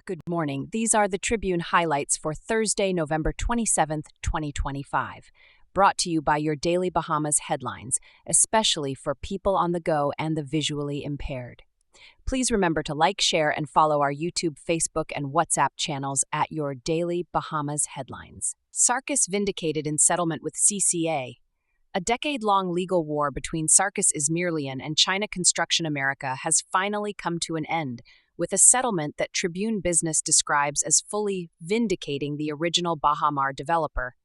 Good morning. These are the Tribune highlights for Thursday, November 27th, 2025. Brought to you by your Daily Bahamas headlines, especially for people on the go and the visually impaired. Please remember to like, share, and follow our YouTube, Facebook, and WhatsApp channels at your Daily Bahamas headlines. Sarkis vindicated in settlement with CCA. A decade-long legal war between Sarkis Ismailian and China Construction America has finally come to an end, with a settlement that Tribune Business describes as fully vindicating the original Bahamar developer.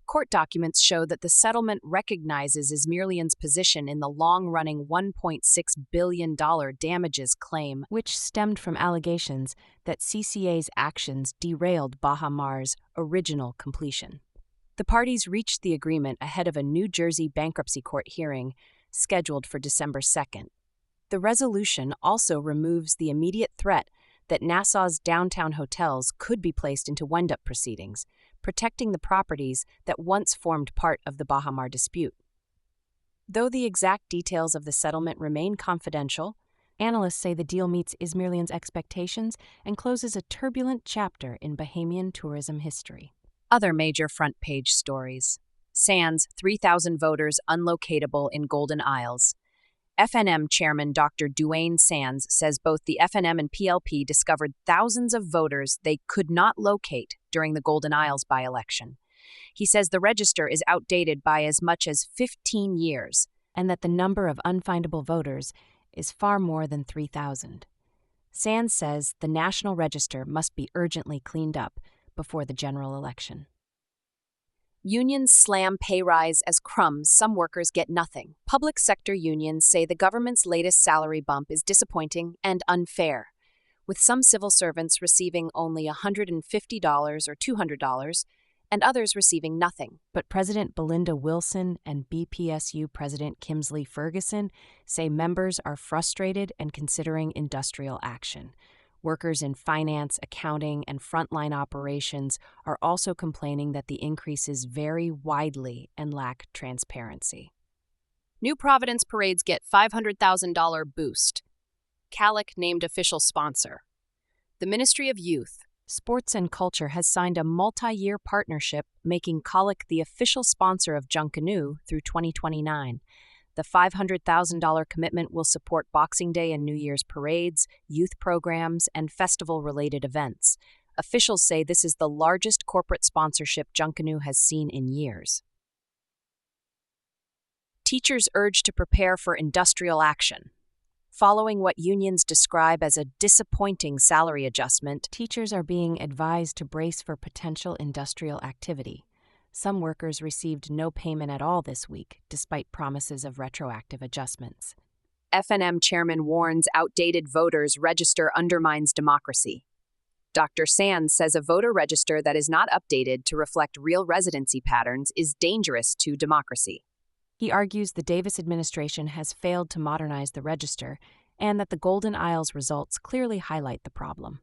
Court documents show that the settlement recognizes Ismailian's position in the long-running $1.6 billion damages claim, which stemmed from allegations that CCA's actions derailed Bahamar's original completion. The parties reached the agreement ahead of a New Jersey bankruptcy court hearing scheduled for December 2nd. The resolution also removes the immediate threat that Nassau's downtown hotels could be placed into wind-up proceedings, protecting the properties that once formed part of the Bahamar dispute. Though the exact details of the settlement remain confidential, analysts say the deal meets Ismailian's expectations and closes a turbulent chapter in Bahamian tourism history. Other major front-page stories. Sands, 3,000 voters unlocatable in Golden Isles. FNM Chairman Dr. Duane Sands says both the FNM and PLP discovered thousands of voters they could not locate during the Golden Isles by-election. He says the register is outdated by as much as 15 years, and that the number of unfindable voters is far more than 3,000. Sands says the National Register must be urgently cleaned up before the general election. Unions slam pay rise as crumbs, some workers get nothing. Public sector unions say the government's latest salary bump is disappointing and unfair, with some civil servants receiving only $150 or $200 and others receiving nothing. But President Belinda Wilson and BPSU President Kimsley Ferguson say members are frustrated and considering industrial action. Workers in finance, accounting, and frontline operations are also complaining that the increases vary widely and lack transparency. New Providence parades get $500,000 boost. CALIC named official sponsor. The Ministry of Youth, Sports and Culture has signed a multi-year partnership making CALIC the official sponsor of Junkanoo through 2029. The $500,000 commitment will support Boxing Day and New Year's parades, youth programs, and festival-related events. Officials say this is the largest corporate sponsorship Junkanoo has seen in years. Teachers urged to prepare for industrial action. Following what unions describe as a disappointing salary adjustment, teachers are being advised to brace for potential industrial activity. Some workers received no payment at all this week, despite promises of retroactive adjustments. FNM chairman warns outdated voters register undermines democracy. Dr. Sands says a voter register that is not updated to reflect real residency patterns is dangerous to democracy. He argues the Davis administration has failed to modernize the register and that the Golden Isles results clearly highlight the problem.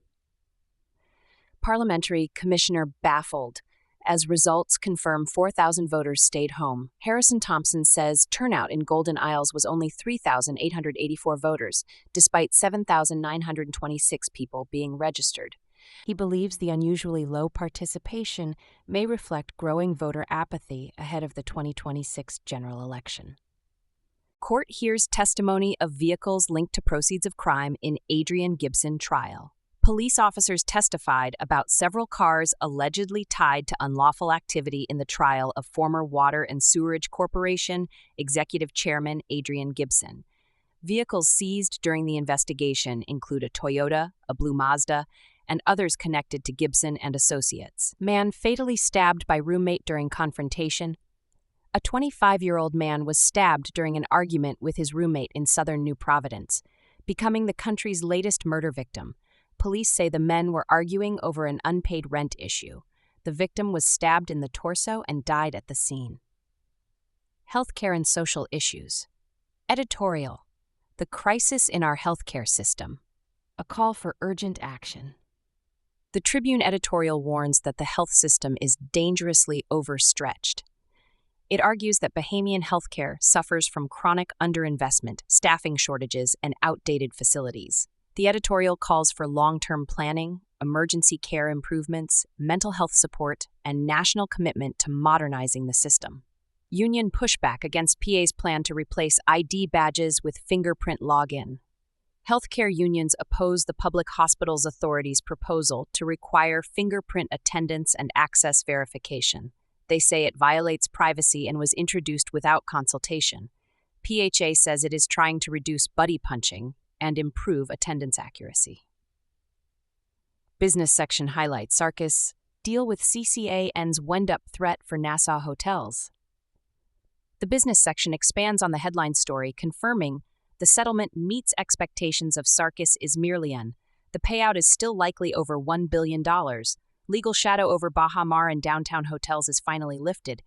Parliamentary commissioner baffled as results confirm 4,000 voters stayed home. Harrison Thompson says turnout in Golden Isles was only 3,884 voters, despite 7,926 people being registered. He believes the unusually low participation may reflect growing voter apathy ahead of the 2026 general election. Court hears testimony of vehicles linked to proceeds of crime in Adrian Gibson trial. Police officers testified about several cars allegedly tied to unlawful activity in the trial of former Water and Sewerage Corporation Executive Chairman Adrian Gibson. Vehicles seized during the investigation include a Toyota, a blue Mazda, and others connected to Gibson and Associates. Man fatally stabbed by roommate during confrontation. A 25-year-old man was stabbed during an argument with his roommate in southern New Providence, becoming the country's latest murder victim. Police say the men were arguing over an unpaid rent issue. The victim was stabbed in the torso and died at the scene. Healthcare and social issues. Editorial: The crisis in our healthcare system. A call for urgent action. The Tribune editorial warns that the health system is dangerously overstretched. It argues that Bahamian healthcare suffers from chronic underinvestment, staffing shortages, and outdated facilities. The editorial calls for long-term planning, emergency care improvements, mental health support, and national commitment to modernizing the system. Union pushback against PA's plan to replace ID badges with fingerprint login. Healthcare unions oppose the Public Hospitals Authority's proposal to require fingerprint attendance and access verification. They say it violates privacy and was introduced without consultation. PHA says it is trying to reduce buddy punching and improve attendance accuracy. Business section highlights Sarkis, deal with CCA ends wind-up threat for Nassau hotels. The business section expands on the headline story, confirming the settlement meets expectations of Sarkis Izmirlian. The payout is still likely over $1 billion. Legal shadow over Baha Mar and downtown hotels is finally lifted.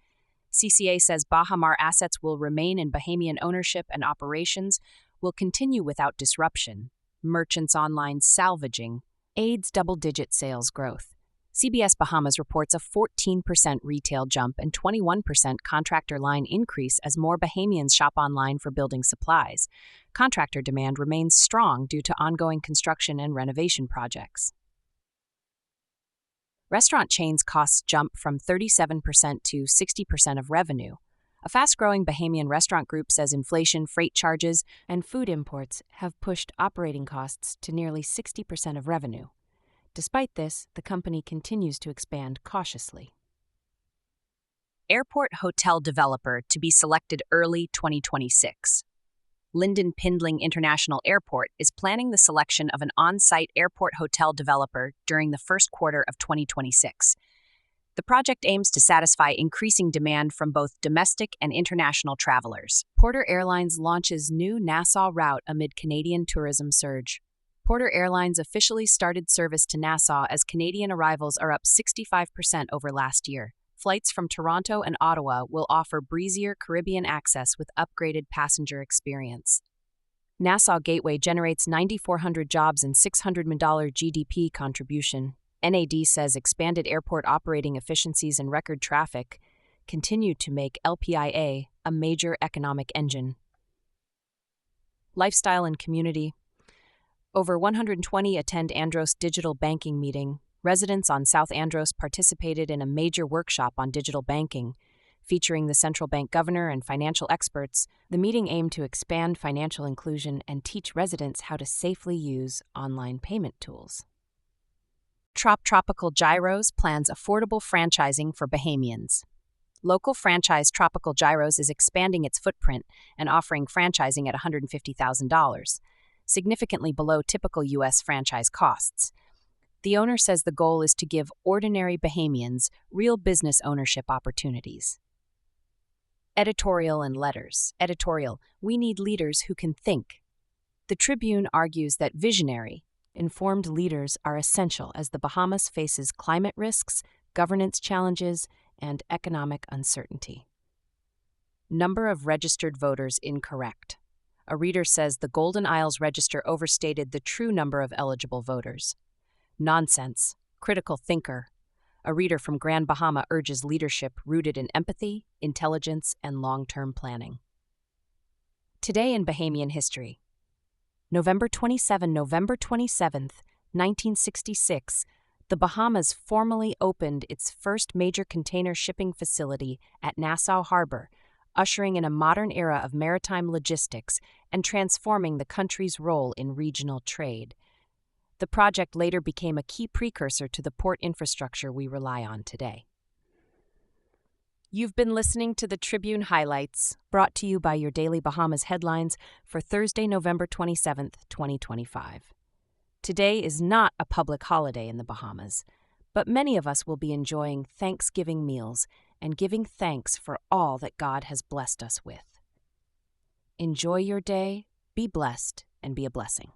CCA says Baha Mar assets will remain in Bahamian ownership and operations will continue without disruption. Merchants Online salvaging aids double-digit sales growth. CBS Bahamas reports a 14% retail jump and 21% contractor line increase as more Bahamians shop online for building supplies. Contractor demand remains strong due to ongoing construction and renovation projects. Restaurant chains costs jump from 37% to 60% of revenue. A fast-growing Bahamian restaurant group says inflation, freight charges, and food imports have pushed operating costs to nearly 60% of revenue. Despite this, the company continues to expand cautiously. Airport hotel developer to be selected early 2026. Linden Pindling International Airport is planning the selection of an on-site airport hotel developer during the first quarter of 2026. The project aims to satisfy increasing demand from both domestic and international travelers. Porter Airlines launches new Nassau route amid Canadian tourism surge. Porter Airlines officially started service to Nassau as Canadian arrivals are up 65% over last year. Flights from Toronto and Ottawa will offer breezier Caribbean access with upgraded passenger experience. Nassau Gateway generates 9,400 jobs and $600 million GDP contribution. NAD says expanded airport operating efficiencies and record traffic continue to make LPIA a major economic engine. Lifestyle and community. Over 120 attend Andros digital banking meeting. Residents on South Andros participated in a major workshop on digital banking. Featuring the central bank governor and financial experts, the meeting aimed to expand financial inclusion and teach residents how to safely use online payment tools. Tropical Gyros plans affordable franchising for Bahamians. Local franchise Tropical Gyros is expanding its footprint and offering franchising at $150,000. Significantly below typical U.S. franchise costs. The owner says the goal is to give ordinary Bahamians real business ownership opportunities. Editorial and letters. Editorial: we need leaders who can think. The Tribune argues that visionary, informed leaders are essential as the Bahamas faces climate risks, governance challenges, and economic uncertainty. Number of registered voters incorrect. A reader says the Golden Isles Register overstated the true number of eligible voters. Nonsense. Critical thinker. A reader from Grand Bahama urges leadership rooted in empathy, intelligence, and long-term planning. Today in Bahamian history. November 27th, 1966, the Bahamas formally opened its first major container shipping facility at Nassau Harbor, ushering in a modern era of maritime logistics and transforming the country's role in regional trade. The project later became a key precursor to the port infrastructure we rely on today. You've been listening to the Tribune Highlights, brought to you by your Daily Bahamas headlines for Thursday, November 27th, 2025. Today is not a public holiday in the Bahamas, but many of us will be enjoying Thanksgiving meals and giving thanks for all that God has blessed us with. Enjoy your day, be blessed, and be a blessing.